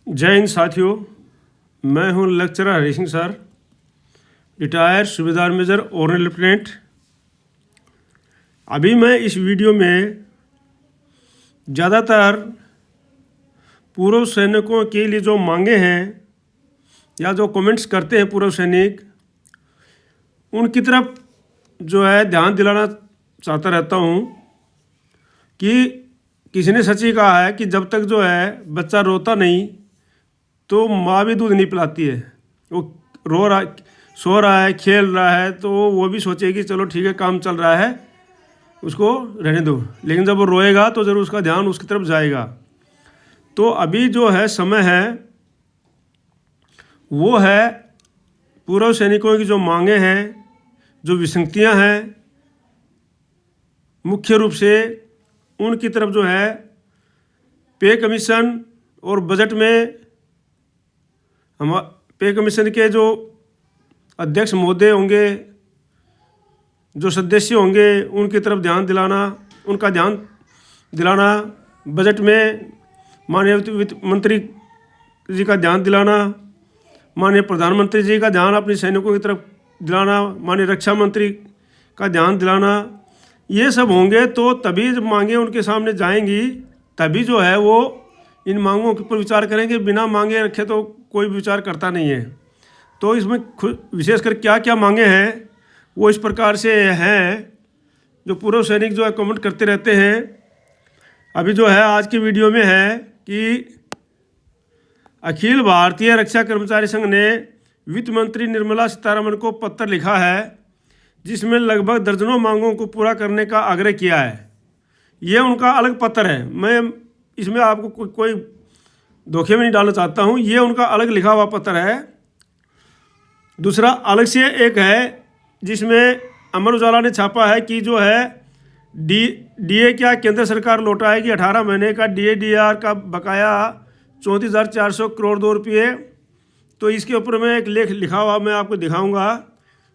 जय हिंद साथियों, मैं हूं lecturer Hari Singh sir, retired सूबेदार मेजर ऑनरेबल लेफ्टिनेंट। अभी मैं इस वीडियो में ज़्यादातर पूर्व सैनिकों के लिए जो मांगे हैं या जो कमेंट्स करते हैं पूर्व सैनिक, उनकी तरफ जो है ध्यान दिलाना चाहता रहता हूं कि किसी ने सच ही कहा है कि जब तक जो है बच्चा रोता नहीं तो माँ भी दूध नहीं पिलाती है। वो रो रहा, सो रहा है, खेल रहा है तो वो भी सोचेगी चलो ठीक है काम चल रहा है, उसको रहने दो, लेकिन जब वो रोएगा तो ज़रूर उसका ध्यान उसकी तरफ जाएगा। तो अभी जो है समय है वो है पूर्व सैनिकों की जो मांगे हैं, जो विसंगतियां हैं, मुख्य रूप से उनकी तरफ जो है पे कमीशन और बजट में हम पे कमीशन के जो अध्यक्ष महोदय होंगे, जो सदस्य होंगे, उनकी तरफ ध्यान दिलाना, उनका ध्यान दिलाना, बजट में माननीय वित्त मंत्री जी का ध्यान दिलाना, माननीय प्रधानमंत्री जी का ध्यान अपने सैनिकों की तरफ दिलाना, माननीय रक्षा मंत्री का ध्यान दिलाना, ये सब होंगे तो तभी जब मांगे उनके सामने जाएंगी तभी जो है वो इन मांगों के ऊपर विचार करेंगे। बिना मांगे रखे तो कोई विचार करता नहीं है। तो इसमें विशेषकर क्या क्या मांगे हैं वो इस प्रकार से हैं जो पूर्व सैनिक जो है कमेंट करते रहते हैं। अभी जो है आज की वीडियो में है कि अखिल भारतीय रक्षा कर्मचारी संघ ने वित्त मंत्री निर्मला सीतारमण को पत्र लिखा है जिसमें लगभग दर्जनों मांगों को पूरा करने का आग्रह किया है। ये उनका अलग पत्र है, मैं इसमें आपको कोई धोखे में नहीं डालना चाहता हूँ। ये उनका अलग लिखा हुआ पत्र है। दूसरा अलग से एक है जिसमें अमर उजाला ने छापा है कि जो है डीए क्या केंद्र सरकार लौटाएगी 18 महीने का डीआर का बकाया 34,400 करोड़ ₹2। तो इसके ऊपर मैं एक लेख लिखा हुआ मैं आपको दिखाऊंगा,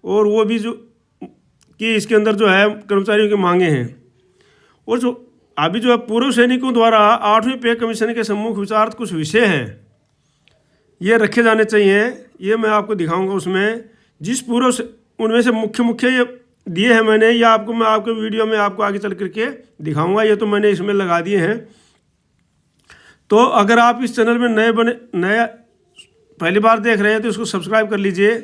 और वो भी जो कि इसके अंदर जो है कर्मचारियों की मांगे हैं। और जो अभी जो है पूर्व सैनिकों द्वारा 8वें पे कमीशन के सम्मुख विचारार्थ कुछ विषय हैं, ये रखे जाने चाहिए। ये मैं आपको दिखाऊंगा उसमें जिस पूर्व उनमें से मुख्य ये दिए हैं मैंने, ये आपको मैं आपके वीडियो में आपको आगे चल करके दिखाऊंगा। ये तो मैंने इसमें लगा दिए हैं। तो अगर आप इस चैनल में नया पहली बार देख रहे हैं तो इसको सब्सक्राइब कर लीजिए,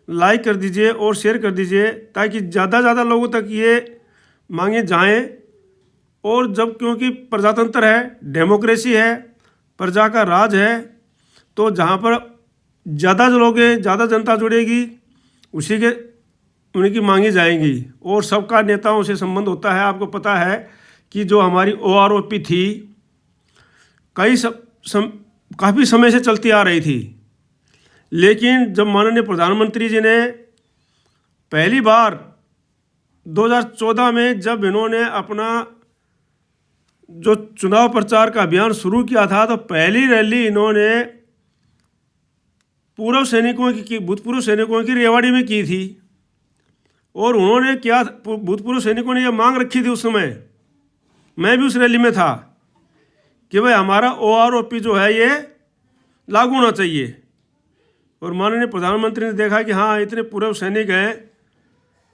लाइक कर दीजिए और शेयर कर दीजिए ताकि ज़्यादा से ज़्यादा लोगों तक ये मांगे जाएं। और जब क्योंकि प्रजातंत्र है, डेमोक्रेसी है, प्रजा का राज है, तो जहाँ पर ज़्यादा लोग हैं, ज़्यादा जनता जुड़ेगी, उसी के उनकी मांगी जाएंगी। और सबका नेताओं से संबंध होता है। आपको पता है कि जो हमारी OROP थी काफ़ी समय से चलती आ रही थी, लेकिन जब माननीय प्रधानमंत्री जी ने पहली बार 2014 में जब इन्होंने अपना जो चुनाव प्रचार का अभियान शुरू किया था तो पहली रैली इन्होंने भूतपूर्व सैनिकों की रेवाड़ी में की थी। और उन्होंने क्या, भूतपूर्व सैनिकों ने यह मांग रखी थी उस समय, मैं भी उस रैली में था, कि भाई हमारा OROP जो है ये लागू होना चाहिए। और माननीय प्रधानमंत्री ने देखा कि हाँ इतने पूर्व सैनिक हैं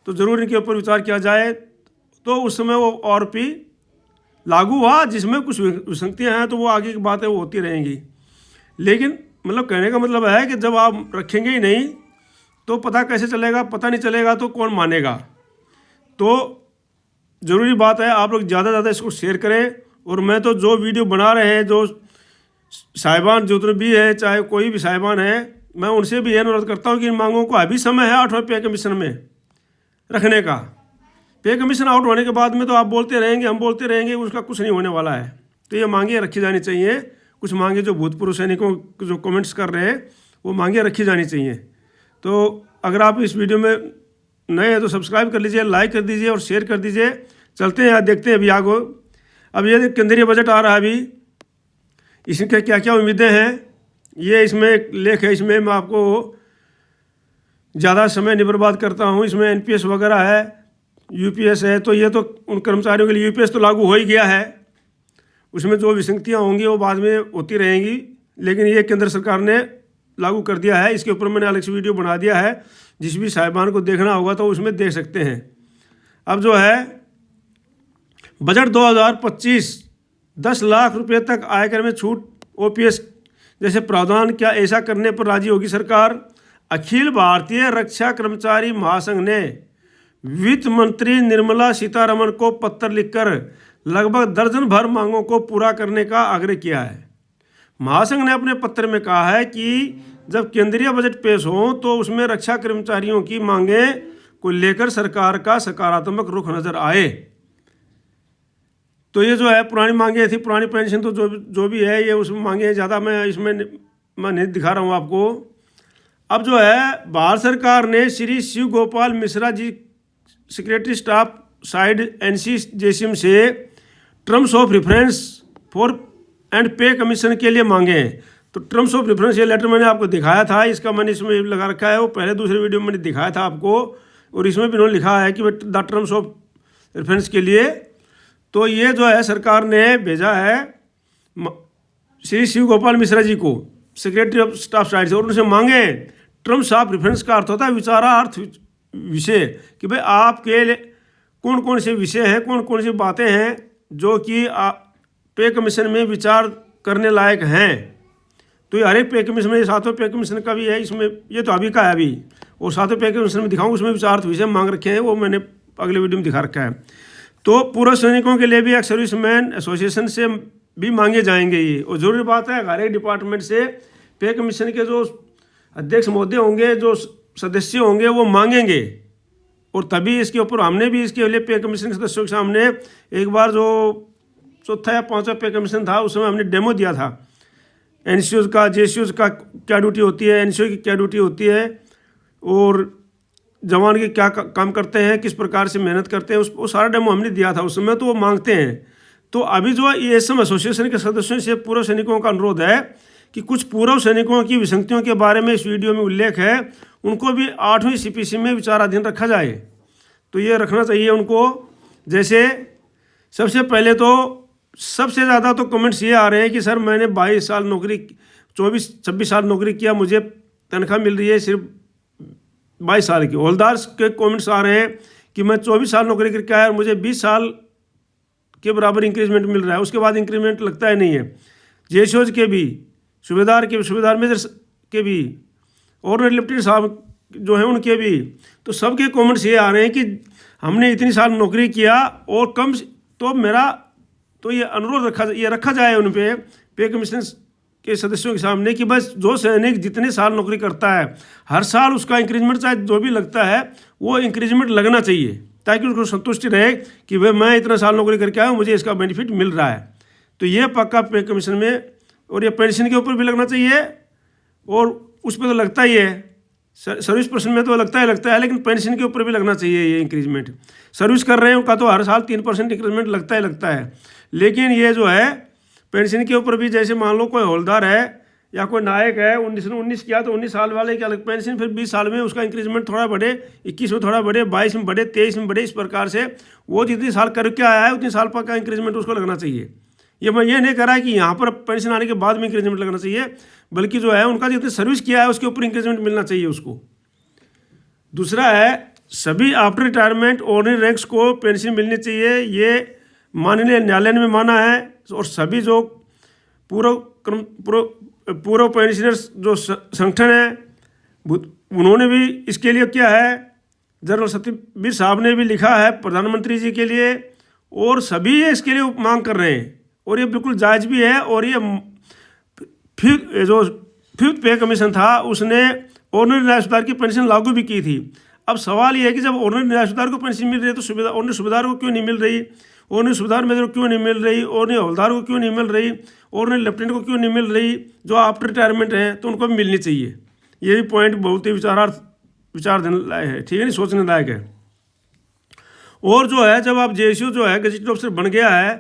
तो ज़रूर इनके ऊपर विचार किया जाए। तो उस समय वो OROP लागू हुआ, जिसमें कुछ विसंगतियाँ हैं तो वो आगे की बातें वो होती रहेंगी। लेकिन मतलब कहने का मतलब है कि जब आप रखेंगे ही नहीं तो पता कैसे चलेगा, पता नहीं चलेगा तो कौन मानेगा। तो ज़रूरी बात है आप लोग ज़्यादा से ज़्यादा इसको शेयर करें। और मैं तो जो वीडियो बना रहे हैं, जो साहिबान जितने भी है, चाहे कोई भी साहिबान है, मैं उनसे भी यह अनुरोध करता हूँ कि इन मांगों को अभी समय है 8वें पे कमीशन में रखने का। पे कमीशन आउट होने के बाद में तो आप बोलते रहेंगे, हम बोलते रहेंगे, उसका कुछ नहीं होने वाला है। तो ये मांगे रखी जानी चाहिए। कुछ मांगे जो भूतपूर्व सैनिकों जो कमेंट्स कर रहे हैं वो मांगे रखी जानी चाहिए। तो अगर आप इस वीडियो में नए हैं तो सब्सक्राइब कर लीजिए, लाइक कर दीजिए और शेयर कर दीजिए। चलते हैं, देखते हैं अभी आगे। अब ये केंद्रीय बजट आ रहा है, अभी इसके क्या क्या उम्मीदें हैं ये इसमें एक लेख है। इसमें मैं आपको ज़्यादा समय नहीं बर्बाद करता हूँ। इसमें NPS वगैरह है, UPS है, तो ये तो उन कर्मचारियों के लिए UPS तो लागू हो ही गया है। उसमें जो विसंगतियाँ होंगी वो बाद में होती रहेंगी, लेकिन ये केंद्र सरकार ने लागू कर दिया है। इसके ऊपर मैंने अलग से वीडियो बना दिया है, जिस भी साहिबान को देखना होगा तो उसमें देख सकते हैं। अब जो है बजट 2025 10 लाख रुपए तक आयकर में छूट, ओपीएस जैसे प्रावधान, क्या ऐसा करने पर राजी होगी सरकार? अखिल भारतीय रक्षा कर्मचारी महासंघ ने वित्त मंत्री निर्मला सीतारमण को पत्र लिखकर लगभग दर्जन भर मांगों को पूरा करने का आग्रह किया है। महासंघ ने अपने पत्र में कहा है कि जब केंद्रीय बजट पेश हो तो उसमें रक्षा कर्मचारियों की मांगें को लेकर सरकार का सकारात्मक रुख नजर आए। तो ये जो है पुरानी मांगे थी, पुरानी पेंशन तो जो भी है ये उसमें मांगे ज़्यादा मैं नहीं दिखा रहा हूँ आपको। अब जो है भारत सरकार ने Shri Shiv Gopal Mishra ji, secretary staff side NC JCM से terms of reference for and pay commission के लिए मांगे हैं। तो टर्म्स ऑफ रेफरेंस ये लेटर मैंने आपको दिखाया था, इसका मैंने इसमें लगा रखा है, वो पहले दूसरे वीडियो में मैंने दिखाया था आपको, और इसमें भी उन्होंने लिखा है कि द टर्म्स ऑफ रेफरेंस के लिए। तो ये जो है सरकार ने भेजा है श्री शिव गोपाल मिश्रा जी को, सेक्रेटरी ऑफ स्टाफ साइड से, और उनसे मांगे। टर्म्स ऑफ रेफरेंस का अर्थ होता है विचारार्थ विषय, कि भाई आपके कौन कौन से विषय हैं, कौन कौन सी बातें हैं जो कि पे कमीशन में विचार करने लायक हैं। तो ये हर एक पे कमीशन में, 7वें पे कमीशन का भी है इसमें, ये तो अभी का है अभी, और 7वें पे कमीशन में दिखाऊँ, उसमें विचारार्थ विषय मांग रखे हैं, वो मैंने अगले वीडियो में दिखा रखा है। तो पूर्व सैनिकों के लिए भी एक सर्विसमैन एसोसिएशन से भी मांगे जाएंगे ये, और जरूरी बात है हर एक डिपार्टमेंट से पे कमीशन के जो अध्यक्ष महोदय होंगे, जो सदस्य होंगे, वो मांगेंगे। और तभी इसके ऊपर हमने भी इसके लिए पे कमीशन के सदस्यों के सामने एक बार जो चौथा या 5वां पे कमीशन था उसमें हमने डेमो दिया था, एनसीओज का, जेसीओज का क्या ड्यूटी होती है, एनसीओ की क्या ड्यूटी होती है, और जवान के क्या काम करते हैं, किस प्रकार से मेहनत करते हैं, वो सारा डेमो हमने दिया था उस समय। तो वो मांगते हैं। तो अभी जो ईएसएम एसोसिएशन के सदस्यों से पूर्व सैनिकों का अनुरोध है कि कुछ पूर्व सैनिकों की विसंगतियों के बारे में इस वीडियो में उल्लेख है, उनको भी 8वीं सीपीसी में विचाराधीन रखा जाए। तो ये रखना चाहिए उनको। जैसे सबसे पहले तो सबसे ज़्यादा तो कमेंट्स ये आ रहे हैं कि सर मैंने 22 साल नौकरी, 24-26 साल नौकरी किया, मुझे तनख्वाह मिल रही है सिर्फ 22 साल की। हौलदार के कमेंट्स आ रहे हैं कि मैं 24 साल नौकरी करके आया और मुझे 20 साल के बराबर इंक्रीजमेंट मिल रहा है, उसके बाद इंक्रीमेंट लगता है नहीं है। जेसीओज के भी, सूबेदार मेजर के भी, और लेफ्टिनेंट साहब जो हैं उनके भी। तो सबके कमेंट्स ये आ रहे हैं कि हमने इतनी साल नौकरी किया और कम, तो मेरा तो ये अनुरोध रखा जाए उन पे कमीशन के सदस्यों के सामने कि बस जो सैनिक जितने साल नौकरी करता है हर साल उसका इंक्रीजमेंट चाहे जो भी लगता है वो इंक्रीजमेंट लगना चाहिए, ताकि उसको संतुष्टि रहे कि भाई मैं इतना साल नौकरी करके आया हूँ, मुझे इसका बेनिफिट मिल रहा है। तो ये पक्का पे कमीशन में, और ये पेंशन के ऊपर भी लगना चाहिए, और उस पर तो लगता ही है, सर्विस पर्सन में तो लगता है, लेकिन पेंशन के ऊपर भी लगना चाहिए ये इंक्रीजमेंट। सर्विस कर रहे हैं उनका तो हर साल 3% इंक्रीजमेंट लगता है। लेकिन ये जो है पेंशन के ऊपर भी, जैसे मान लो कोई हौलदार है या कोई नायक है, 19 किया तो 19 साल वाले की अलग पेंशन, फिर 20 साल में उसका इंक्रीजमेंट थोड़ा बढ़े, 21 में थोड़ा बढ़े, 22 में बढ़े, 23 में बढ़े, इस प्रकार से वो जितनी साल करके आया है उतनी साल का इंक्रीजमेंट उसको लगना चाहिए। ये मैं ये नहीं कह रहा कि यहाँ पर पेंशन आने के बाद में इंक्रीजमेंट लगना चाहिए, बल्कि जो है उनका जितनी सर्विस किया है उसके ऊपर इंक्रीजमेंट मिलना चाहिए उसको। दूसरा है सभी आफ्टर रिटायरमेंट ऑर्डिनरी रैंक्स को पेंशन मिलनी चाहिए, ये माननीय न्यायालय ने माना है। और सभी जो पूर्व पेंशनर्स जो संगठन है उन्होंने भी इसके लिए क्या है, जनरल सत्यवीर साहब ने भी लिखा है प्रधानमंत्री जी के लिए, और सभी ये इसके लिए मांग कर रहे हैं, और ये बिल्कुल जायज़ भी है। और ये फिफ्थ पे कमीशन था उसने ऑर्डिनरी न्यायसूदार की पेंशन लागू भी की थी। अब सवाल ये है कि जब ऑर्डिनरी न्यायसूदार को पेंशन मिल रही है तो ऑर्डिनरी सूबेदार को क्यों नहीं मिल रही, ऑर्डिनरी सूबेदार मेजर को क्यों नहीं मिल रही, ऑर्डिनरी हवलदार को क्यों नहीं मिल रही, ऑर्डिनरी लेफ्टिनेंट को क्यों नहीं मिल रही, जो आफ्टर रिटायरमेंट है तो उनको भी मिलनी चाहिए। ये भी पॉइंट बहुत ही विचार देने लायक है, ठीक है, नहीं सोचने लायक है। और जो है जब आप जेसीओ जो है गजेटेड ऑफिसर बन गया है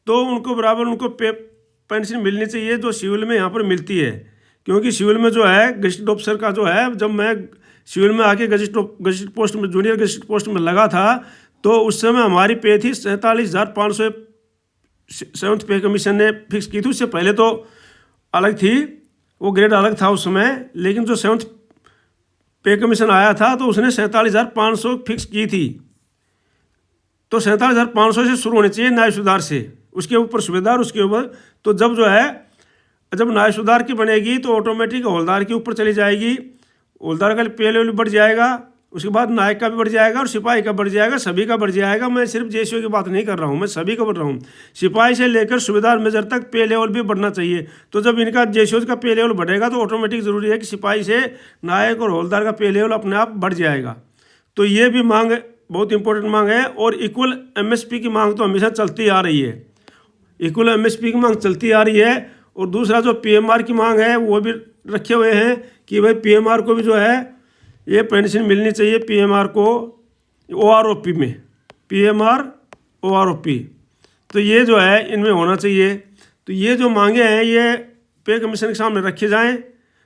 तो उनको बराबर उनको पेंशन मिलनी चाहिए जो सिविल में यहाँ पर मिलती है, क्योंकि सिविल में जो है गजेटेड ऑफिसर का जो है, जब मैं सिविल में आके गजेटेड पोस्ट में, जूनियर गजेटेड पोस्ट में लगा था तो उस समय हमारी पे थी 47,500, 7th पे कमीशन ने फिक्स की थी। उससे पहले तो अलग थी, वो ग्रेड अलग था उस समय, लेकिन जो 7th पे कमीशन आया था तो उसने 47,500 फिक्स की थी। तो 47,500 से शुरू होनी चाहिए न्याय सुधार से, उसके ऊपर सूबेदार, उसके ऊपर। तो जब न्याय सुधार की बनेगी तो ऑटोमेटिक हवलदार के ऊपर चली जाएगी, हवलदार का पे लेवल बढ़ जाएगा, उसके बाद नायक का भी बढ़ जाएगा और सिपाही का बढ़ जाएगा, सभी का बढ़ जाएगा। मैं सिर्फ जेसीओ की बात नहीं कर रहा हूँ, मैं सभी का बढ़ रहा हूँ। सिपाही से लेकर सूबेदार मेजर तक पे लेवल भी बढ़ना चाहिए। तो जब इनका जेसीओ का पे लेवल बढ़ेगा तो ऑटोमेटिक ज़रूरी है कि सिपाही से नायक और हवलदार का पे लेवल अपने आप बढ़ जाएगा। तो ये भी मांग बहुत इंपॉर्टेंट मांग है। और इक्वल एमएसपी की मांग तो हमेशा चलती आ रही है, इक्वल एमएसपी की मांग चलती आ रही है। और दूसरा जो पीएमआर की मांग है वो भी रखे हुए हैं कि भाई पीएमआर को भी जो है ये पेंशन मिलनी चाहिए, पीएमआर को ओआरओपी में, पीएमआर ओआरओपी, तो ये जो है इनमें होना चाहिए। तो ये जो मांगे हैं ये पे कमीशन के सामने रखे जाएं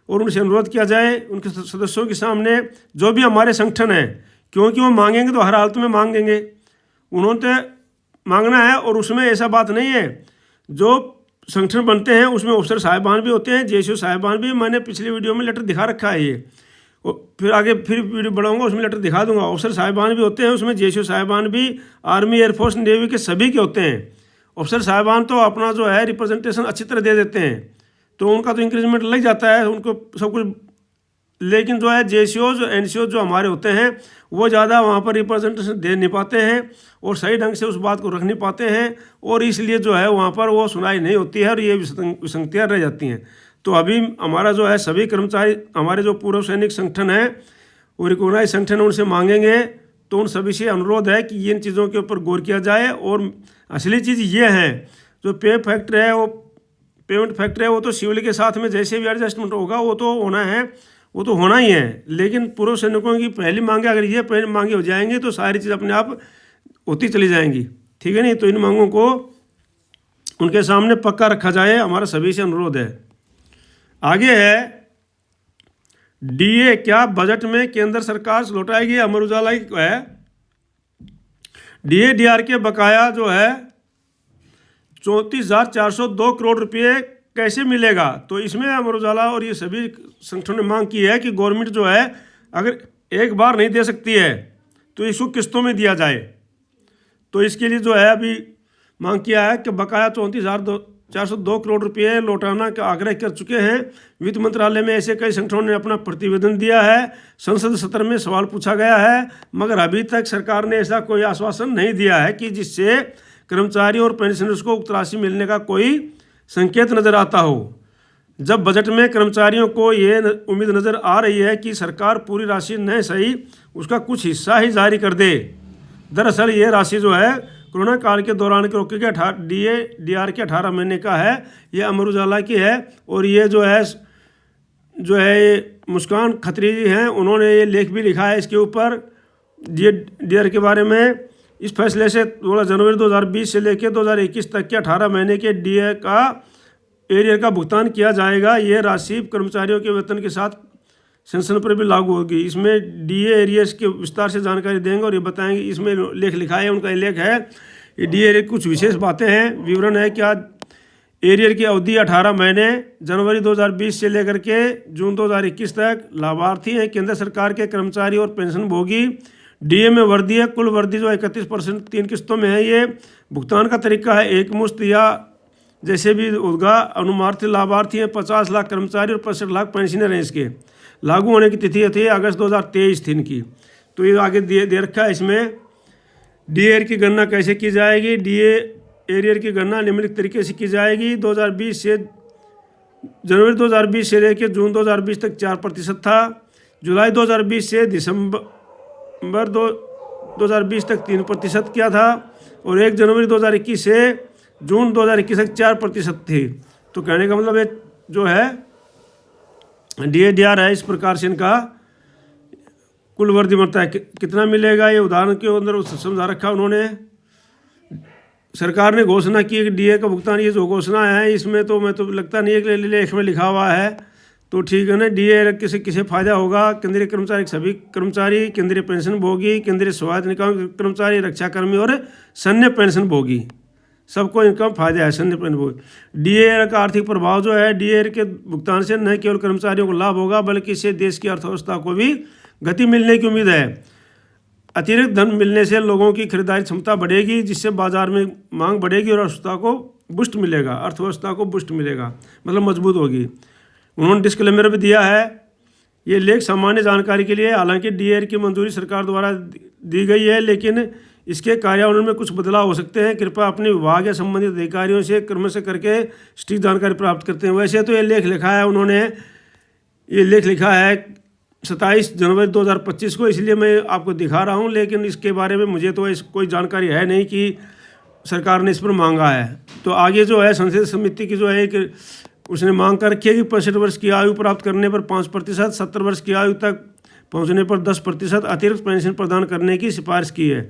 और उनसे अनुरोध किया जाए उनके सदस्यों के सामने, जो भी हमारे संगठन हैं, क्योंकि वो मांगेंगे तो हर हालत में मांगेंगे, उन्होंने मांगना है। और उसमें ऐसा बात नहीं है, जो संगठन बनते हैं उसमें अफसर साहिबान भी होते हैं, जेसीओ साहिबान भी। मैंने पिछली वीडियो में लेटर दिखा रखा है ये, और फिर आगे फिर वीडियो बढ़ाऊंगा उसमें लेटर दिखा दूंगा। अफसर साहिबान भी होते हैं उसमें, जेसीओ साहिबान भी, आर्मी, एयरफोर्स, नेवी के सभी के होते हैं। अफसर साहिबान तो अपना जो है रिप्रेजेंटेशन अच्छी तरह दे देते हैं, तो उनका तो इंक्रीजमेंट लग जाता है, उनको सब कुछ। लेकिन जो है जेसीओ जो एनसीओ जो हमारे होते हैं वो ज़्यादा वहाँ पर रिप्रेजेंटेशन दे नहीं पाते हैं और सही ढंग से उस बात को रख नहीं पाते हैं, और इसलिए जो है वहाँ पर वो सुनाई नहीं होती है और ये विसंगतियाँ रह जाती हैं। तो अभी हमारा जो है सभी कर्मचारी, हमारे जो पूर्व सैनिक संगठन है वो रिकॉग्नाइज संगठन है, उनसे मांगेंगे तो उन सभी से अनुरोध है कि इन चीज़ों के ऊपर गौर किया जाए। और असली चीज़ ये है, जो पे फैक्टर है, वो पेमेंट फैक्टर है, वो तो सिविल के साथ में जैसे भी एडजस्टमेंट होगा वो तो होना है, वो तो होना ही है। लेकिन पूर्व सैनिकों की पहली मांगे, अगर ये पहली मांगे हो जाएंगी तो सारी चीज़ अपने आप होती चली जाएंगी, ठीक है नहीं। तो इन मांगों को उनके सामने पक्का रखा जाए, हमारा सभी से अनुरोध है। आगे है डीए, क्या बजट में केंद्र सरकार लौटाएगी? अमर उजाला की है डीए डीआर के बकाया जो है 34,402 करोड़ रुपये कैसे मिलेगा? तो इसमें अमर उजाला और ये सभी संगठनों ने मांग की है कि गवर्नमेंट जो है अगर एक बार नहीं दे सकती है तो इसको किस्तों में दिया जाए। तो इसके लिए जो है अभी मांग किया है कि बकाया 34,402 करोड़ रुपये लौटाना का आग्रह कर चुके हैं। वित्त मंत्रालय में ऐसे कई संगठनों ने अपना प्रतिवेदन दिया है, संसद सत्र में सवाल पूछा गया है, मगर अभी तक सरकार ने ऐसा कोई आश्वासन नहीं दिया है कि जिससे कर्मचारी और पेंशनर्स को उक्त राशि मिलने का कोई संकेत नज़र आता हो। जब बजट में कर्मचारियों को ये उम्मीद नज़र आ रही है कि सरकार पूरी राशि न सही उसका कुछ हिस्सा ही जारी कर दे। दरअसल ये राशि जो है कोरोना काल के दौरान के रोके के डीए डीआर के 18 महीने का है, ये अमर उजाला की है। और ये जो है मुस्कान खत्री जी हैं, उन्होंने ये लेख भी लिखा है इसके ऊपर डीए डीआर के बारे में। इस फैसले से 16 जनवरी 2020 से लेकर 2021 तक के 18 महीने के डीए का एरियर का भुगतान किया जाएगा। ये राशि कर्मचारियों के वेतन के साथ सेंशन पर भी लागू होगी। इसमें डीए एरियर्स के विस्तार से जानकारी देंगे और ये बताएंगे। इसमें लेख लिखा है, उनका लेख है। ये डीए एरियर कुछ विशेष बातें हैं, विवरण है कि आज एरियर की अवधि 18 महीने जनवरी 2020 से लेकर के जून 2021 तक। लाभार्थी हैं केंद्र सरकार के कर्मचारी और पेंशन भोगी। डीए में वर्दी है, कुल वर्दी जो 31% 3 किस्तों में है। ये भुगतान का तरीका है एक मुश्त या जैसे भी होगा। अनुमानित लाभार्थी हैं 50 लाख कर्मचारी और 65 लाख पेंशनर हैं। इसके लागू होने की तिथि थी अगस्त 2023 थी इनकी। तो ये आगे दे रखा है इसमें। डीए की गणना कैसे की जाएगी? डीए एरियर की गणना निम्नलिखित तरीके से की जाएगी। 2020 से जनवरी 2020 से लेकर जून 2020 तक 4% था। जुलाई 2020 से दिसंबर 2020 तक 3% किया था। और 1 जनवरी 2021 से जून 2021 तक 4% थी। तो कहने का मतलब ये जो है डीए डीआर है, इस प्रकार से इनका कुल वर्दी बनता है। कितना मिलेगा ये उदाहरण के अंदर समझा रखा उन्होंने। सरकार ने घोषणा की कि डीए का भुगतान, ये जो घोषणा है इसमें तो मैं तो लगता नहीं है कि लेख में लिखा हुआ है, तो ठीक है ना। डीए किसे फ़ायदा होगा? केंद्रीय कर्मचारी, सभी कर्मचारी, केंद्रीय पेंशन भोगी, केंद्रीय स्वास्थ्य निगम कर्मचारी, रक्षाकर्मी और सैन्य पेंशन भोगी, सबको इनका फायदा है। सैन्य DAR का आर्थिक प्रभाव जो है, DAR के भुगतान से न केवल कर्मचारियों को लाभ होगा बल्कि इससे देश की अर्थव्यवस्था को भी गति मिलने की उम्मीद है। अतिरिक्त धन मिलने से लोगों की खरीदारी क्षमता बढ़ेगी, जिससे बाजार में मांग बढ़ेगी और अर्थव्यवस्था को बूस्ट मिलेगा, मतलब मजबूत होगी। उन्होंने डिस्क्लेमर भी दिया है, ये लेख सामान्य जानकारी के लिए, हालांकि DAR की मंजूरी सरकार द्वारा दी गई है, लेकिन इसके कार्यान्वयन में कुछ बदलाव हो सकते हैं। कृपया अपने विभाग या संबंधित अधिकारियों से क्रमश करके सटीक जानकारी प्राप्त करते हैं। वैसे तो ये लेख लिखा है उन्होंने, ये लेख लिखा है 27 जनवरी 2025 को, इसलिए मैं आपको दिखा रहा हूँ, लेकिन इसके बारे में मुझे तो कोई जानकारी है नहीं कि सरकार ने इस पर मांगा है। तो आगे जो है संसदीय समिति की जो है कि उसने मांग कर रखी है कि 65 वर्ष की आयु प्राप्त करने पर 5%, 70 वर्ष की आयु तक पहुंचने पर 10% अतिरिक्त पेंशन प्रदान करने की सिफारिश की है।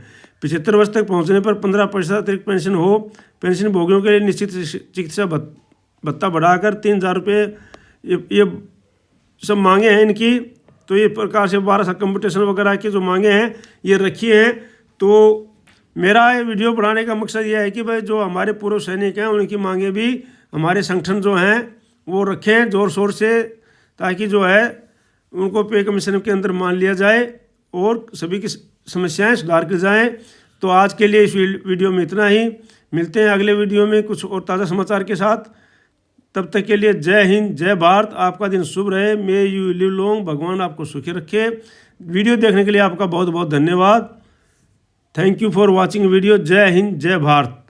75 वर्ष तक पहुंचने पर 15% अतिरिक्त पेंशन हो। पेंशन भोगियों के लिए निश्चित चिकित्सा भत्ता बढ़ाकर 3,000 रुपये, ये सब मांगे हैं इनकी। तो ये प्रकार से 12 कंपटीशन वगैरह की जो मांगे हैं ये रखी हैं। तो मेरा ये वीडियो बनाने का मकसद ये है कि भाई जो हमारे पूर्व सैनिक हैं उनकी मांगे भी हमारे संगठन जो हैं वो रखें ज़ोर शोर से, ताकि जो है उनको पे कमीशन के अंदर मान लिया जाए और सभी की समस्याएं सुधार की जाएं। तो आज के लिए इस वीडियो में इतना ही। मिलते हैं अगले वीडियो में कुछ और ताज़ा समाचार के साथ। तब तक के लिए जय हिंद, जय भारत। आपका दिन शुभ रहे। May you live long. भगवान आपको सुखी रखे। वीडियो देखने के लिए आपका बहुत बहुत धन्यवाद। Thank you for watching video. जय हिंद, जय भारत।